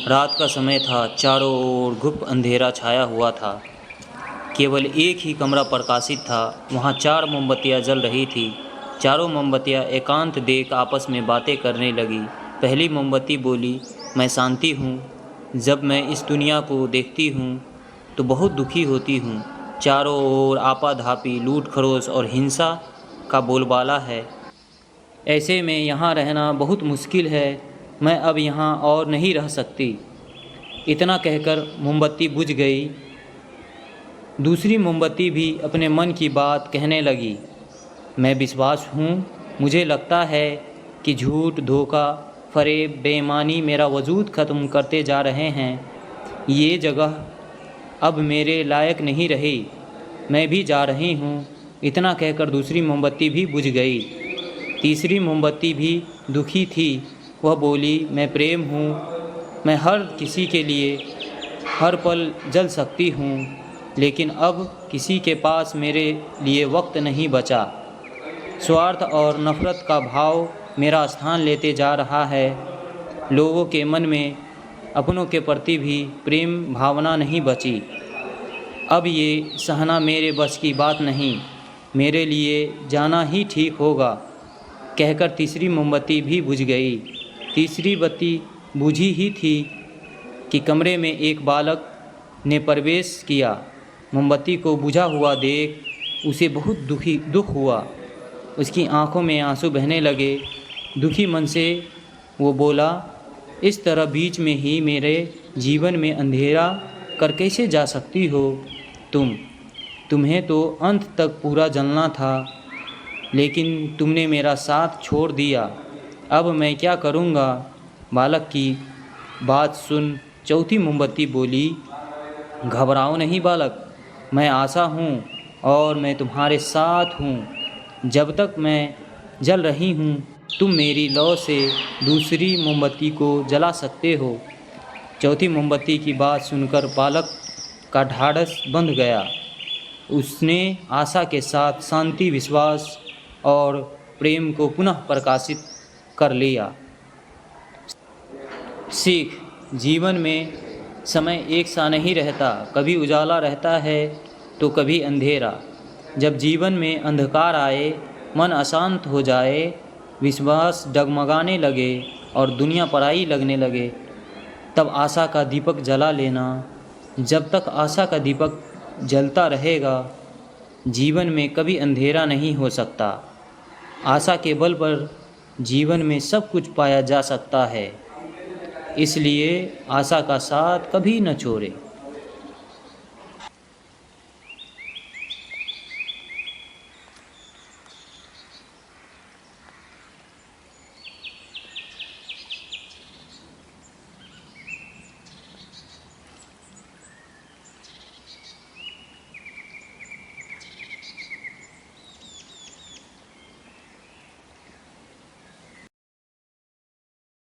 रात का समय था। चारों ओर गुप्त अंधेरा छाया हुआ था। केवल एक ही कमरा प्रकाशित था। वहाँ 4 मोमबत्तियाँ जल रही थीं। चारों मोमबत्तियाँ एकांत देख आपस में बातें करने लगी। पहली मोमबत्ती बोली, मैं शांति हूँ। जब मैं इस दुनिया को देखती हूँ तो बहुत दुखी होती हूँ। चारों ओर आपाधापी, लूट खरोच और हिंसा का बोलबाला है। ऐसे में यहाँ रहना बहुत मुश्किल है। मैं अब यहाँ और नहीं रह सकती। इतना कहकर मोमबत्ती बुझ गई। दूसरी मोमबत्ती भी अपने मन की बात कहने लगी। मैं विश्वास हूँ। मुझे लगता है कि झूठ, धोखा, फरेब, बेईमानी मेरा वजूद ख़त्म करते जा रहे हैं। ये जगह अब मेरे लायक नहीं रही। मैं भी जा रही हूँ। इतना कहकर दूसरी मोमबत्ती भी बुझ गई। तीसरी मोमबत्ती भी दुखी थी। वह बोली, मैं प्रेम हूँ। मैं हर किसी के लिए हर पल जल सकती हूँ, लेकिन अब किसी के पास मेरे लिए वक्त नहीं बचा। स्वार्थ और नफ़रत का भाव मेरा स्थान लेते जा रहा है। लोगों के मन में अपनों के प्रति भी प्रेम भावना नहीं बची। अब ये सहना मेरे बस की बात नहीं। मेरे लिए जाना ही ठीक होगा। कहकर तीसरी मोमबत्ती भी बुझ गई। तीसरी बत्ती बुझी ही थी कि कमरे में एक बालक ने प्रवेश किया। मोमबत्ती को बुझा हुआ देख उसे बहुत दुख हुआ। उसकी आंखों में आंसू बहने लगे। दुखी मन से वो बोला, इस तरह बीच में ही मेरे जीवन में अंधेरा कर कैसे जा सकती हो तुम्हें तो अंत तक पूरा जलना था, लेकिन तुमने मेरा साथ छोड़ दिया। अब मैं क्या करूँगा? बालक की बात सुन चौथी मोमबत्ती बोली, घबराओ नहीं बालक, मैं आशा हूँ और मैं तुम्हारे साथ हूँ। जब तक मैं जल रही हूँ तुम मेरी लौ से दूसरी मोमबत्ती को जला सकते हो। चौथी मोमबत्ती की बात सुनकर बालक का ढाढ़स बंध गया। उसने आशा के साथ शांति, विश्वास और प्रेम को पुनः प्रकाशित कर लिया। सीख, जीवन में समय एक सा नहीं रहता। कभी उजाला रहता है तो कभी अंधेरा। जब जीवन में अंधकार आए, मन अशांत हो जाए, विश्वास डगमगाने लगे और दुनिया पराई लगने लगे, तब आशा का दीपक जला लेना। जब तक आशा का दीपक जलता रहेगा, जीवन में कभी अंधेरा नहीं हो सकता। आशा के बल पर जीवन में सब कुछ पाया जा सकता है। इसलिए आशा का साथ कभी न छोड़े।